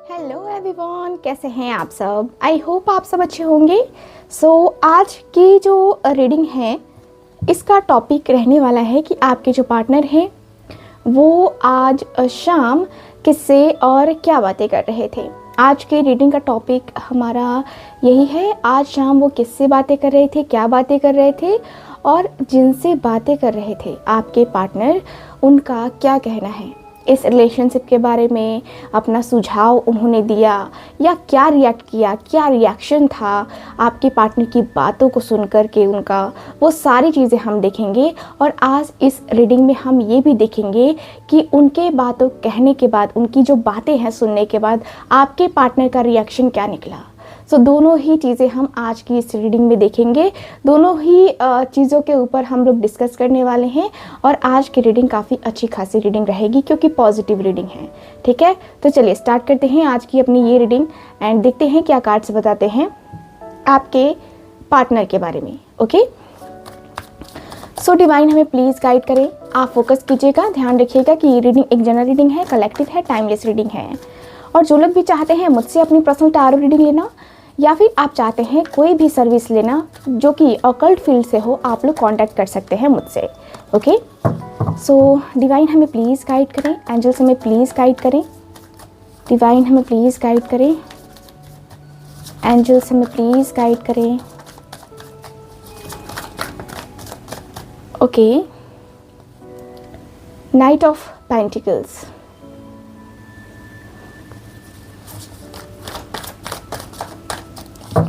Hello everyone, कैसे हैं आप सब। आई होप आप सब अच्छे होंगे। आज की जो रीडिंग है इसका टॉपिक रहने वाला है कि आपके जो पार्टनर हैं वो आज शाम किससे और क्या बातें कर रहे थे। आज के रीडिंग का टॉपिक हमारा यही है, आज शाम वो किससे बातें कर रहे थे, क्या बातें कर रहे थे और जिनसे बातें कर रहे थे आपके पार्टनर, उनका क्या कहना है इस रिलेशनशिप के बारे में। अपना सुझाव उन्होंने दिया या क्या रिएक्ट किया, क्या रिएक्शन था आपके पार्टनर की बातों को सुन कर के उनका, वो सारी चीज़ें हम देखेंगे। और आज इस रीडिंग में हम ये भी देखेंगे कि उनके बातों कहने के बाद, उनकी जो बातें हैं सुनने के बाद आपके पार्टनर का रिएक्शन क्या निकला। दोनों ही चीज़ें हम आज की इस रीडिंग में देखेंगे। दोनों ही चीज़ों के ऊपर हम लोग डिस्कस करने वाले हैं और आज की रीडिंग काफ़ी अच्छी खासी रीडिंग रहेगी क्योंकि पॉजिटिव रीडिंग है। ठीक है, तो चलिए स्टार्ट करते हैं आज की अपनी ये रीडिंग एंड देखते हैं क्या कार्ड्स बताते हैं आपके पार्टनर के बारे में। ओके, डिवाइन हमें प्लीज़ गाइड करें। आप फोकस कीजिएगा, ध्यान रखिएगा कि ये रीडिंग एक जनरल रीडिंग है, कलेक्टिव है, टाइमलेस रीडिंग है। और जो लोग भी चाहते हैं मुझसे अपनी पर्सनल टैरो रीडिंग लेना या फिर आप चाहते हैं कोई भी सर्विस लेना जो कि ऑकल्ट फील्ड से हो, आप लोग कांटेक्ट कर सकते हैं मुझसे। ओके, डिवाइन हमें प्लीज़ गाइड करें, एंजल्स हमें प्लीज़ गाइड करें, डिवाइन हमें प्लीज़ गाइड करें, एंजल्स हमें प्लीज़ गाइड करें। Okay, night of pentacles,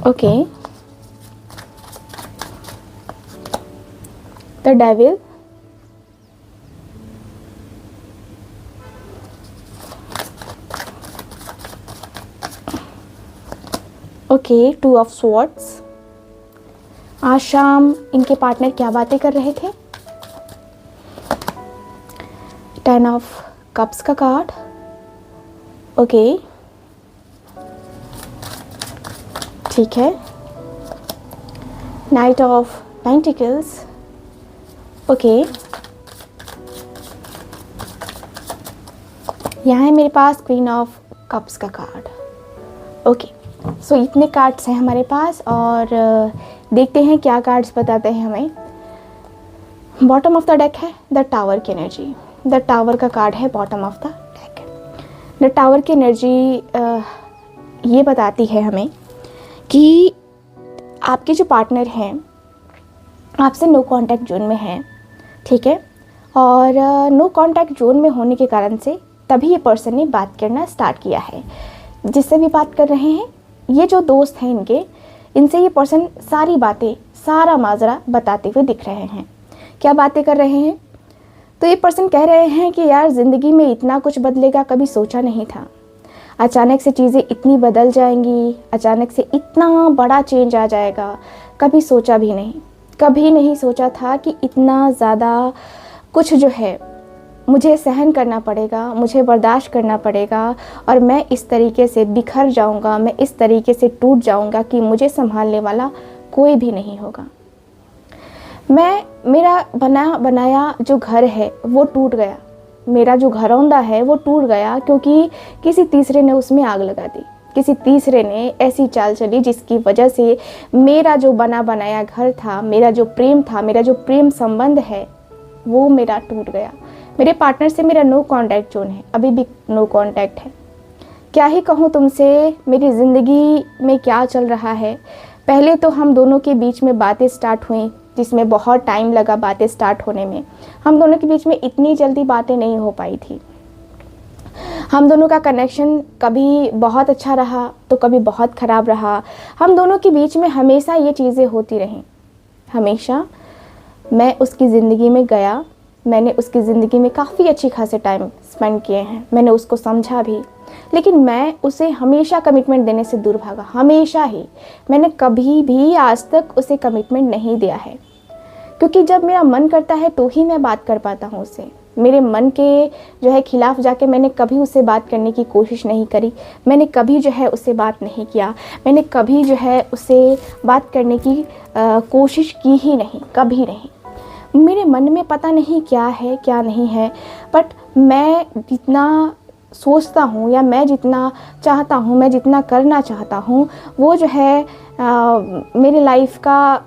okay, the devil, okay, two of swords। आज शाम इनके पार्टनर क्या बातें कर रहे थे। 10 ऑफ कप्स का कार्ड, ओके, ठीक है। नाइट ऑफ पेंटिकल्स, ओके, यहाँ है मेरे पास क्वीन ऑफ कप्स का कार्ड। ओके, इतने कार्ड्स हैं हमारे पास और देखते हैं क्या कार्ड्स बताते हैं हमें। बॉटम ऑफ द डेक है द टावर की एनर्जी, द टावर का कार्ड है bottom of the deck. The tower की एनर्जी ये बताती है हमें कि आपके जो पार्टनर हैं आपसे नो कांटेक्ट जोन में हैं। ठीक है, और नो कांटेक्ट जोन में होने के कारण से तभी ये पर्सन ने बात करना स्टार्ट किया है। जिससे भी बात कर रहे हैं, ये जो दोस्त हैं इनके, इनसे ये पर्सन सारी बातें, सारा माजरा बताते हुए दिख रहे हैं। क्या बातें कर रहे हैं, तो ये पर्सन कह रहे हैं कि यार ज़िंदगी में इतना कुछ बदलेगा कभी सोचा नहीं था, अचानक से चीज़ें इतनी बदल जाएंगी, अचानक से इतना बड़ा चेंज आ जाएगा, कभी सोचा भी नहीं, कभी नहीं सोचा था कि इतना ज़्यादा कुछ जो है मुझे सहन करना पड़ेगा, मुझे बर्दाश्त करना पड़ेगा और मैं इस तरीके से बिखर जाऊंगा, मैं इस तरीके से टूट जाऊंगा कि मुझे संभालने वाला कोई भी नहीं होगा। मेरा बनाया जो घर है वो टूट गया, मेरा जो घरौंदा है वो टूट गया क्योंकि किसी तीसरे ने उसमें आग लगा दी, किसी तीसरे ने ऐसी चाल चली जिसकी वजह से मेरा जो बना बनाया घर था, मेरा जो प्रेम था, मेरा जो प्रेम संबंध है वो मेरा टूट गया। मेरे पार्टनर से मेरा नो कांटेक्ट जोन है, अभी भी नो कांटेक्ट है। क्या ही कहूँ तुमसे, मेरी ज़िंदगी में क्या चल रहा है। पहले तो हम दोनों के बीच में बातें स्टार्ट हुई जिसमें बहुत टाइम लगा बातें स्टार्ट होने में। हम दोनों के बीच में इतनी जल्दी बातें नहीं हो पाई थी। हम दोनों का कनेक्शन कभी बहुत अच्छा रहा तो कभी बहुत ख़राब रहा। हम दोनों के बीच में हमेशा ये चीज़ें होती रहीं। हमेशा मैं उसकी ज़िंदगी में गया, मैंने उसकी ज़िंदगी में काफ़ी अच्छी खासे टाइम स्पेंड किए हैं, मैंने उसको समझा भी, लेकिन मैं उसे हमेशा कमिटमेंट देने से दूर भागा। हमेशा ही मैंने कभी भी आज तक उसे कमिटमेंट नहीं दिया है क्योंकि जब मेरा मन करता है तो ही मैं बात कर पाता हूँ उससे। मेरे मन के जो है खिलाफ जाके मैंने कभी उससे बात करने की कोशिश नहीं करी, मैंने कभी जो है उससे बात नहीं किया, मैंने कभी जो है उससे बात करने की कोशिश की ही नहीं, कभी नहीं। मेरे मन में पता नहीं क्या है क्या नहीं है, बट मैं जितना सोचता हूँ या मैं जितना चाहता हूँ, मैं जितना करना चाहता हूँ, वो जो है मेरी लाइफ का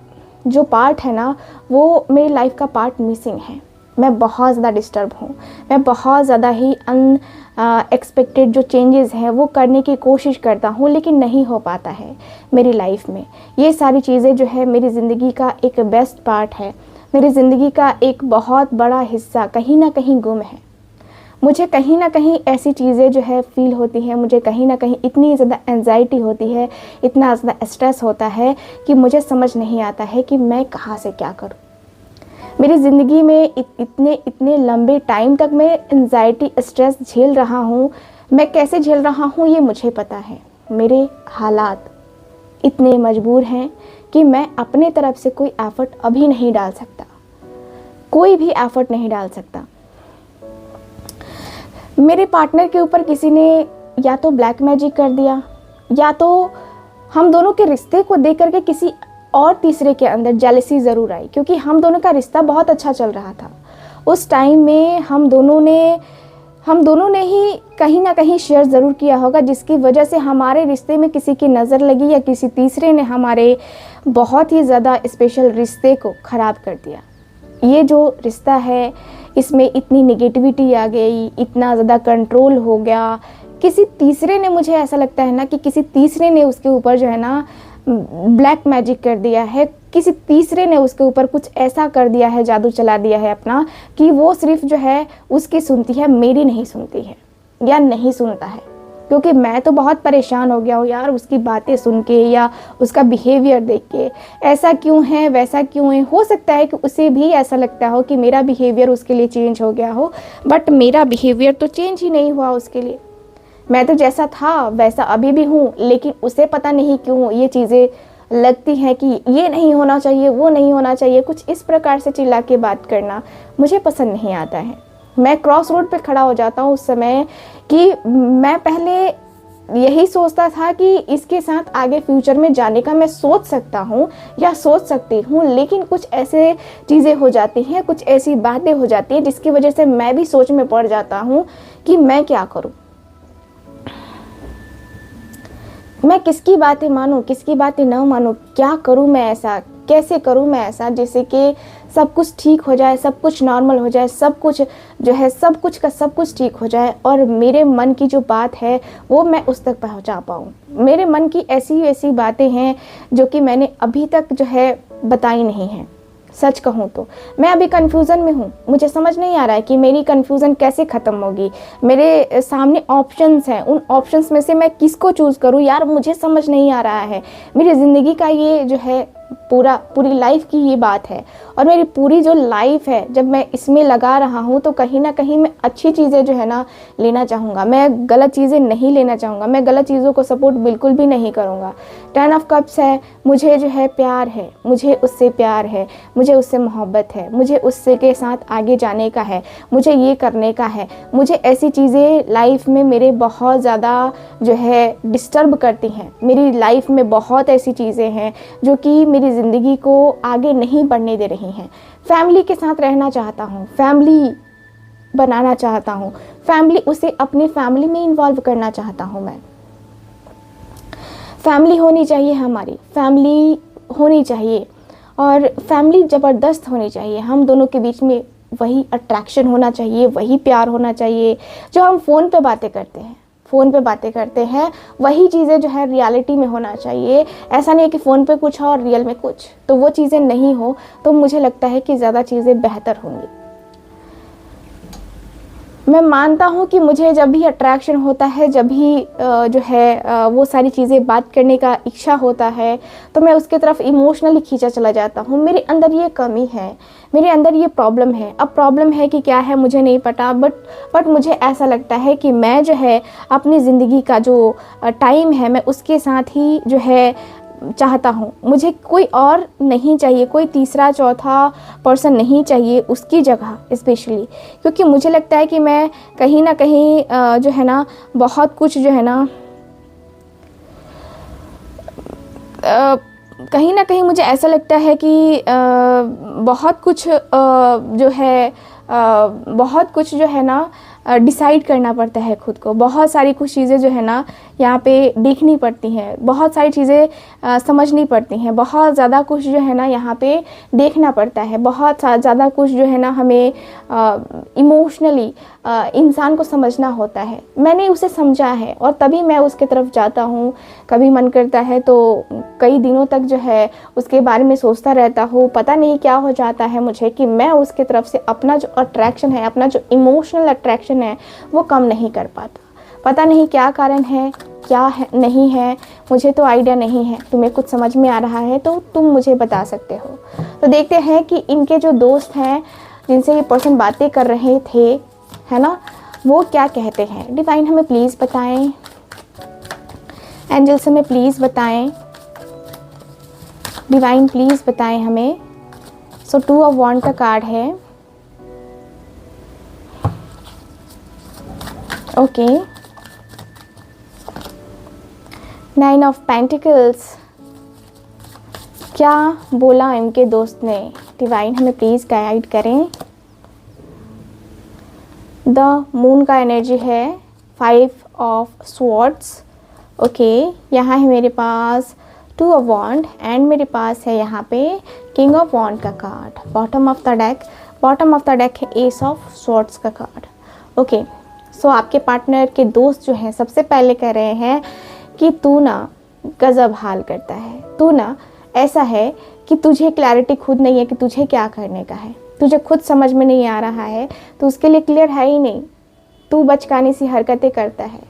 जो पार्ट है ना, वो मेरी लाइफ का पार्ट मिसिंग है। मैं बहुत ज़्यादा डिस्टर्ब हूँ, मैं बहुत ज़्यादा ही एक्सपेक्टेड जो चेंजेस हैं वो करने की कोशिश करता हूँ, लेकिन नहीं हो पाता है मेरी लाइफ में। ये सारी चीज़ें जो है मेरी ज़िंदगी का एक बेस्ट पार्ट है, मेरी ज़िंदगी का एक बहुत बड़ा हिस्सा कहीं ना कहीं गुम है। मुझे कहीं ना कहीं ऐसी चीज़ें जो है फ़ील होती हैं, मुझे कहीं ना कहीं इतनी ज़्यादा एंजाइटी होती है, इतना ज़्यादा स्ट्रेस होता है कि मुझे समझ नहीं आता है कि मैं कहाँ से क्या करूँ। मेरी ज़िंदगी में इतने लंबे टाइम तक मैं एंजाइटी स्ट्रेस झेल रहा हूँ। मैं कैसे झेल रहा हूँ ये मुझे पता है। मेरे हालात इतने मजबूर हैं कि मैं अपने तरफ से कोई एफ़र्ट अभी नहीं डाल सकता, कोई भी एफ़र्ट नहीं डाल सकता। मेरे पार्टनर के ऊपर किसी ने या तो ब्लैक मैजिक कर दिया, या तो हम दोनों के रिश्ते को देख करके किसी और तीसरे के अंदर जेलसी ज़रूर आई, क्योंकि हम दोनों का रिश्ता बहुत अच्छा चल रहा था। उस टाइम में हम दोनों ने ही कहीं ना कहीं शेयर ज़रूर किया होगा, जिसकी वजह से हमारे रिश्ते में किसी की नज़र लगी या किसी तीसरे ने हमारे बहुत ही ज़्यादा स्पेशल रिश्ते को ख़राब कर दिया। ये जो रिश्ता है इसमें इतनी नेगेटिविटी आ गई, इतना ज़्यादा कंट्रोल हो गया। किसी तीसरे ने, मुझे ऐसा लगता है ना कि किसी तीसरे ने उसके ऊपर जो है ना ब्लैक मैजिक कर दिया है, किसी तीसरे ने उसके ऊपर कुछ ऐसा कर दिया है, जादू चला दिया है अपना, कि वो सिर्फ जो है उसकी सुनती है, मेरी नहीं सुनती है या नहीं सुनता है। क्योंकि मैं तो बहुत परेशान हो गया हूँ यार उसकी बातें सुन के या उसका बिहेवियर देख के। ऐसा क्यों है, वैसा क्यों है। हो सकता है कि उसे भी ऐसा लगता हो कि मेरा बिहेवियर उसके लिए चेंज हो गया हो, बट मेरा बिहेवियर तो चेंज ही नहीं हुआ उसके लिए। मैं तो जैसा था वैसा अभी भी हूँ, लेकिन उसे पता नहीं क्यों ये चीज़ें लगती हैं कि ये नहीं होना चाहिए, वो नहीं होना चाहिए। कुछ इस प्रकार से चिल्ला के बात करना मुझे पसंद नहीं आता है। मैं क्रॉस रोड पे खड़ा हो जाता हूँ उस समय, कि मैं पहले यही सोचता था कि इसके साथ आगे फ्यूचर में जाने का मैं सोच सकता हूँ या सोच सकती हूँ, लेकिन कुछ ऐसे चीज़ें हो जाती हैं, कुछ ऐसी बातें हो जाती हैं जिसकी वजह से मैं भी सोच में पड़ जाता हूँ कि मैं क्या करूँ, मैं किसकी बातें मानूं, किसकी बातें न मानूं, क्या करूं मैं ऐसा, कैसे करूं मैं ऐसा जिससे कि सब कुछ ठीक हो जाए, सब कुछ नॉर्मल हो जाए, सब कुछ जो है सब कुछ का सब कुछ ठीक हो जाए और मेरे मन की जो बात है वो मैं उस तक पहुंचा पाऊं। मेरे मन की ऐसी ऐसी बातें हैं जो कि मैंने अभी तक जो है बताई नहीं हैं। सच कहूँ तो मैं अभी कन्फ्यूज़न में हूँ, मुझे समझ नहीं आ रहा है कि मेरी कन्फ्यूज़न कैसे ख़त्म होगी। मेरे सामने ऑप्शंस हैं, उन ऑप्शंस में से मैं किसको चूज़ करूँ यार, मुझे समझ नहीं आ रहा है। मेरी ज़िंदगी का ये जो है पूरी लाइफ की ये बात है, और मेरी पूरी जो लाइफ है जब मैं इसमें लगा रहा हूँ तो कहीं ना कहीं मैं अच्छी चीज़ें जो है ना लेना चाहूँगा, मैं गलत चीज़ें नहीं लेना चाहूँगा, मैं गलत चीज़ों को सपोर्ट बिल्कुल भी नहीं करूँगा। 10 ऑफ कप्स है, मुझे जो है प्यार है, मुझे उससे प्यार है, मुझे उससे मोहब्बत है, मुझे उससे के साथ आगे जाने का है, मुझे ये करने का है। मुझे ऐसी चीज़ें लाइफ में मेरे बहुत ज़्यादा जो है डिस्टर्ब करती हैं। मेरी लाइफ में बहुत ऐसी चीज़ें हैं जो कि मेरी ज़िंदगी को आगे नहीं बढ़ने दे रही हैं। फैमिली के साथ रहना चाहता हूँ, फैमिली बनाना चाहता हूँ, फैमिली उसे अपनी फैमिली में इन्वॉल्व करना चाहता हूँ। मैं फैमिली होनी चाहिए, हमारी फैमिली होनी चाहिए और फैमिली ज़बरदस्त होनी चाहिए। हम दोनों के बीच में वही अट्रैक्शन होना चाहिए, वही प्यार होना चाहिए जो हम फ़ोन पे बातें करते हैं, वही चीज़ें जो है रियलिटी में होना चाहिए। ऐसा नहीं है कि फ़ोन पे कुछ और रियल में कुछ, तो वो चीज़ें नहीं हो तो मुझे लगता है कि ज़्यादा चीज़ें बेहतर होंगी। मैं मानता हूँ कि मुझे जब भी अट्रैक्शन होता है, जब भी जो है वो सारी चीज़ें बात करने का इच्छा होता है तो मैं उसके तरफ इमोशनली खींचा चला जाता हूँ। मेरे अंदर ये कमी है, मेरे अंदर ये प्रॉब्लम है। अब प्रॉब्लम है कि क्या है मुझे नहीं पता, बट मुझे ऐसा लगता है कि मैं जो है अपनी ज़िंदगी का जो टाइम है मैं उसके साथ ही जो है चाहता हूँ। मुझे कोई और नहीं चाहिए, कोई तीसरा चौथा पर्सन नहीं चाहिए उसकी जगह स्पेशली, क्योंकि मुझे लगता है कि मैं कहीं ना कहीं जो है ना बहुत कुछ जो है ना कहीं ना कहीं मुझे ऐसा लगता है कि बहुत कुछ जो है बहुत कुछ जो है ना डिसाइड करना पड़ता है खुद को। बहुत सारी कुछ चीज़ें जो है ना यहाँ पे देखनी पड़ती हैं, बहुत सारी चीज़ें समझनी पड़ती हैं, बहुत ज़्यादा कुछ जो है ना यहाँ पे देखना पड़ता है, बहुत ज़्यादा कुछ जो है ना हमें इमोशनली इंसान को समझना होता है। मैंने उसे समझा है और तभी मैं उसके तरफ जाता हूँ। कभी मन करता है तो कई दिनों तक जो है उसके बारे में सोचता रहता हूँ। पता नहीं क्या हो जाता है मुझे कि मैं उसके तरफ से अपना जो अट्रैक्शन है, अपना जो इमोशनल अट्रैक्शन है वो कम नहीं कर पाता। पता नहीं क्या कारण है, क्या है नहीं है, मुझे तो आइडिया नहीं है। तुम्हें कुछ समझ में आ रहा है तो तुम मुझे बता सकते हो। तो देखते हैं कि इनके जो दोस्त हैं जिनसे ये पर्सन बातें कर रहे थे, है ना, वो क्या कहते हैं। डिवाइन हमें प्लीज़ बताएं, एंजल्स हमें प्लीज़ बताएं, डिवाइन प्लीज़ बताएं हमें। सो 2 ऑफ वॉन्ड का कार्ड है। Okay, 9 of pentacles. क्या बोला इनके दोस्त ने, डिवाइन हमें प्लीज़ गाइड करें। द मून का एनर्जी है, 5 ऑफ स्वॉर्ड्स। ओके, यहाँ है मेरे पास 2 ऑफ वॉन्ड एंड मेरे पास है यहाँ पे किंग ऑफ वॉन्ड का card. Bottom of the deck है एस ऑफ स्वॉर्ड्स का कार्ड। ओके, सो आपके पार्टनर के दोस्त जो हैं सबसे पहले कह रहे हैं कि तू ना गजब हाल करता है, तू ना ऐसा है कि तुझे क्लैरिटी खुद नहीं है कि तुझे क्या करने का है, तुझे खुद समझ में नहीं आ रहा है, तो उसके लिए क्लियर है ही नहीं। तू बचकानी सी हरकतें करता है,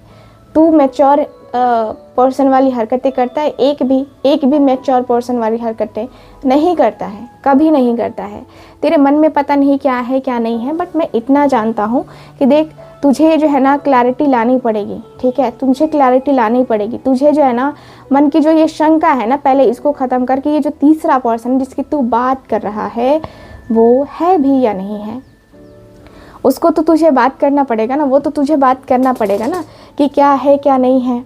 तू मैच्योर पर्सन वाली हरकतें करता है, एक भी मैच्योर पर्सन वाली हरकतें नहीं करता है, कभी नहीं करता है। तेरे मन में पता नहीं क्या है क्या नहीं है, बट मैं इतना जानता हूँ कि देख तुझे जो है ना क्लैरिटी लानी पड़ेगी, ठीक है, तुझे क्लैरिटी लानी पड़ेगी। तुझे जो है ना मन की जो ये शंका है ना, पहले इसको ख़त्म करके ये जो तीसरा पर्सन जिसकी तू बात कर रहा है वो है भी या नहीं है, उसको तो तुझे बात करना पड़ेगा ना, वो तो तुझे बात करना पड़ेगा ना कि क्या है क्या नहीं है,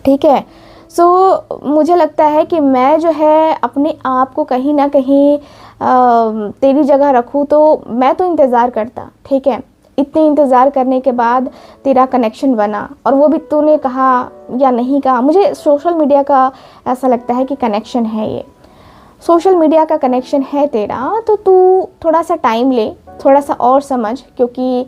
ठीक है। सो मुझे लगता है कि मैं जो है अपने आप को कहीं ना कहीं तेरी जगह रखूँ तो मैं तो इंतज़ार करता, ठीक है। इतने इंतज़ार करने के बाद तेरा कनेक्शन बना और वो भी तूने कहा या नहीं कहा, मुझे सोशल मीडिया का ऐसा लगता है कि कनेक्शन है, ये सोशल मीडिया का कनेक्शन है तेरा, तो तू थोड़ा सा टाइम ले, थोड़ा सा और समझ, क्योंकि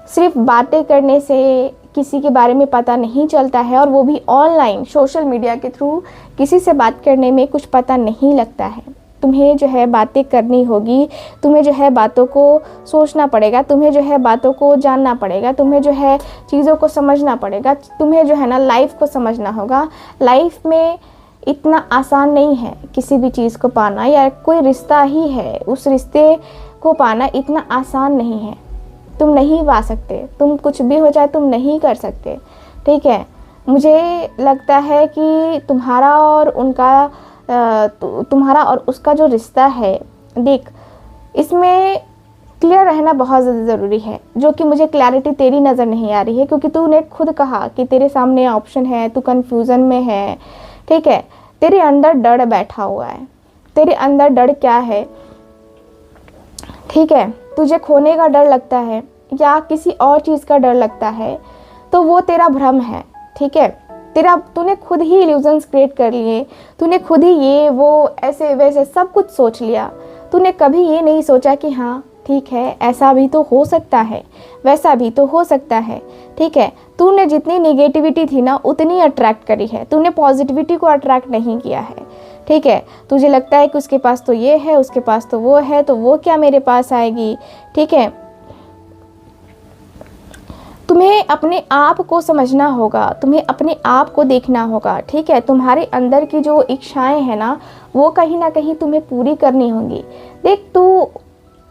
सिर्फ बातें करने से किसी के बारे में पता नहीं चलता है, और वो भी ऑनलाइन सोशल मीडिया के थ्रू किसी से बात करने में कुछ पता नहीं लगता है। तुम्हें जो है बातें करनी होगी, तुम्हें जो है बातों को सोचना पड़ेगा, तुम्हें जो है बातों को जानना पड़ेगा, तुम्हें जो है चीज़ों को समझना पड़ेगा, तुम्हें जो है ना लाइफ को समझना होगा। लाइफ में इतना आसान नहीं है किसी भी चीज़ को पाना, या कोई रिश्ता ही है उस रिश्ते को पाना इतना आसान नहीं है। तुम नहीं पा सकते, तुम कुछ भी हो जाए तुम नहीं कर सकते, ठीक है। मुझे लगता है कि तुम्हारा और उसका जो रिश्ता है, देख इसमें क्लियर रहना बहुत ज़्यादा ज़रूरी है, जो कि मुझे क्लैरिटी तेरी नज़र नहीं आ रही है, क्योंकि तूने खुद कहा कि तेरे सामने ऑप्शन है, तू कन्फ्यूज़न में है, ठीक है। तेरे अंदर डर बैठा हुआ है, तेरे अंदर डर क्या है, ठीक है। तुझे खोने का डर लगता है या किसी और चीज़ का डर लगता है, तो वो तेरा भ्रम है, ठीक है। तूने खुद ही इल्यूजन्स क्रिएट कर लिए, तूने खुद ही ये वो ऐसे वैसे सब कुछ सोच लिया। तूने कभी ये नहीं सोचा कि हाँ ठीक है, ऐसा भी तो हो सकता है, वैसा भी तो हो सकता है, ठीक है। तूने जितनी नेगेटिविटी थी ना उतनी अट्रैक्ट करी है, तूने पॉजिटिविटी को अट्रैक्ट नहीं किया है, ठीक है। तुझे लगता है कि उसके पास तो ये है, उसके पास तो वो है, तो वो क्या मेरे पास आएगी, ठीक है। तुम्हें अपने आप को समझना होगा, तुम्हें अपने आप को देखना होगा, ठीक है। तुम्हारे अंदर की जो इच्छाएं हैं ना वो कहीं ना कहीं तुम्हें पूरी करनी होंगी। देख तू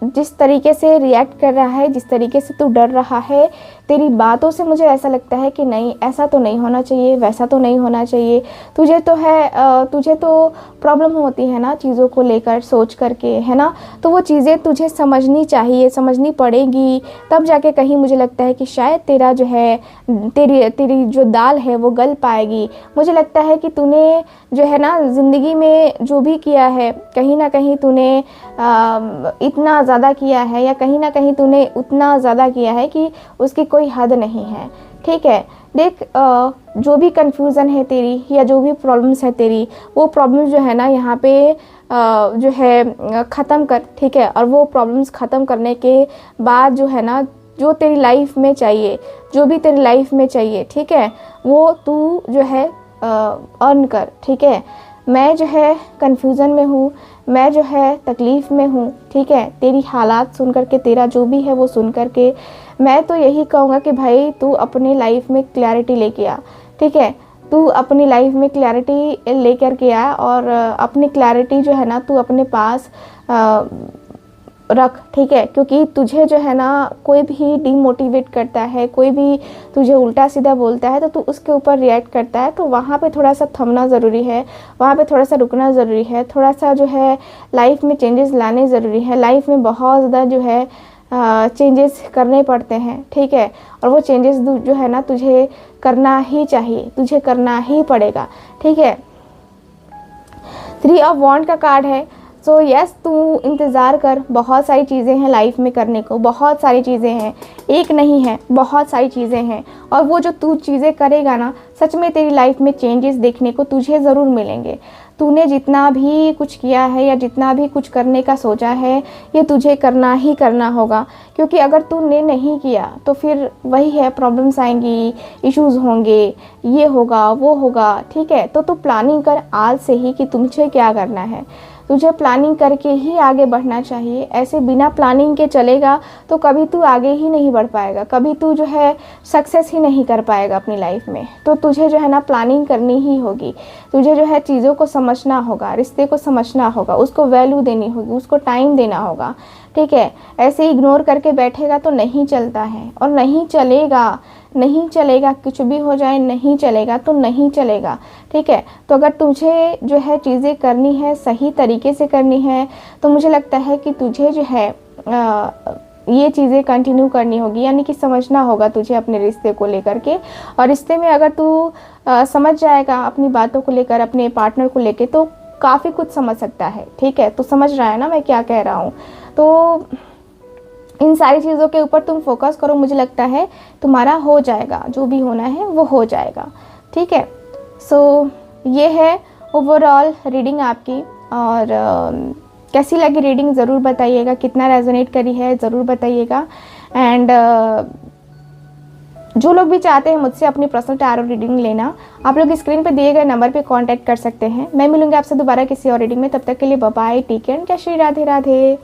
जिस तरीके से रिएक्ट कर रहा है, जिस तरीके से तू डर रहा है, तेरी बातों से मुझे ऐसा लगता है कि नहीं, ऐसा तो नहीं होना चाहिए, वैसा तो नहीं होना चाहिए। तुझे तो है तुझे तो प्रॉब्लम होती है ना चीज़ों को लेकर सोच करके, है ना। तो वो चीज़ें तुझे समझनी चाहिए, समझनी पड़ेगी, तब जाके कहीं मुझे लगता है कि शायद तेरा जो है तेरी तेरी जो दाल है वो गल पाएगी। मुझे लगता है कि तूने जो है ना ज़िंदगी में जो भी किया है, कहीं ना कहीं तूने इतना ज़्यादा किया है, या कहीं ना कहीं तूने उतना ज़्यादा किया है कि उसकी कोई हद नहीं है। ठीक है, देख जो भी कंफ्यूज़न है तेरी, या जो भी प्रॉब्लम्स है तेरी, वो प्रॉब्लम्स जो है ना यहाँ पे जो है ख़त्म कर। ठीक है, और वो प्रॉब्लम्स ख़त्म करने के बाद जो है ना, जो तेरी लाइफ में चाहिए, जो भी तेरी लाइफ में चाहिए, ठीक है, वो तू जो है अर्न कर। ठीक है, मैं जो है कन्फ्यूज़न में हूँ, मैं जो है तकलीफ़ में हूँ। ठीक है, तेरी हालात सुन करके, तेरा जो भी है वो सुन करके मैं तो यही कहूँगा कि भाई तू अपनी लाइफ में क्लैरिटी लेके आ। ठीक है, तू अपनी लाइफ में क्लैरिटी लेकर के आ, और अपनी क्लैरिटी जो है ना तू अपने पास रख। ठीक है, क्योंकि तुझे जो है ना कोई भी डीमोटिवेट करता है, कोई भी तुझे उल्टा सीधा बोलता है, तो तू उसके ऊपर रिएक्ट करता है। तो वहाँ पे थोड़ा सा थमना ज़रूरी है, वहाँ पे थोड़ा सा रुकना ज़रूरी है, थोड़ा सा जो है लाइफ में चेंजेस लाने ज़रूरी है। लाइफ में बहुत ज़्यादा जो है चेंजेस करने पड़ते हैं। ठीक है, और वो चेंजेस जो है ना तुझे करना ही चाहिए, तुझे करना ही पड़ेगा। ठीक है, 3 ऑफ वॉन्ड का कार्ड है। सो यस, तू इंतज़ार कर, बहुत सारी चीज़ें हैं लाइफ में करने को, बहुत सारी चीज़ें हैं, एक नहीं है, बहुत सारी चीज़ें हैं। और वो जो तू चीज़ें करेगा ना, सच में तेरी लाइफ में चेंजेस देखने को तुझे ज़रूर मिलेंगे। तूने जितना भी कुछ किया है, या जितना भी कुछ करने का सोचा है, ये तुझे करना ही करना होगा। क्योंकि अगर तूने नहीं किया तो फिर वही है, प्रॉब्लम्स आएंगी, इश्यूज़ होंगे, ये होगा, वो होगा। ठीक है, तो तू प्लानिंग कर आज से ही कि तुझे क्या करना है। तुझे प्लानिंग करके ही आगे बढ़ना चाहिए। ऐसे बिना प्लानिंग के चलेगा तो कभी तू आगे ही नहीं बढ़ पाएगा, कभी तू जो है सक्सेस ही नहीं कर पाएगा अपनी लाइफ में। तो तुझे जो है ना प्लानिंग करनी ही होगी। तुझे जो है चीज़ों को समझना होगा, रिश्ते को समझना होगा, उसको वैल्यू देनी होगी, उसको टाइम देना होगा। ठीक है, ऐसे इग्नोर करके बैठेगा तो नहीं चलता है, और नहीं चलेगा, नहीं चलेगा, कुछ भी हो जाए नहीं चलेगा तो नहीं चलेगा। ठीक है, तो अगर तुझे जो है चीज़ें करनी है, सही तरीके से करनी है, तो मुझे लगता है कि तुझे जो है ये चीज़ें कंटिन्यू करनी होगी, यानी कि समझना होगा तुझे अपने रिश्ते को लेकर के। और रिश्ते में अगर तू समझ जाएगा अपनी बातों को लेकर, अपने पार्टनर को लेकर, तो काफ़ी कुछ समझ सकता है। ठीक है, तो समझ रहा है ना मैं क्या कह रहा हूँ। तो इन सारी चीज़ों के ऊपर तुम फोकस करो, मुझे लगता है तुम्हारा हो जाएगा, जो भी होना है वो हो जाएगा। ठीक है, सो ये है ओवरऑल रीडिंग आपकी। और कैसी लगी रीडिंग ज़रूर बताइएगा, कितना रेजोनेट करी है ज़रूर बताइएगा। एंड जो लोग भी चाहते हैं मुझसे अपनी पर्सनल टैरो रीडिंग लेना, आप लोग स्क्रीन पे दिए गए नंबर पे कांटेक्ट कर सकते हैं। मैं मिलूंगी आपसे दोबारा किसी और रीडिंग में, तब तक के लिए बाय बाय, टेक केयर, जय श्री राधे राधे।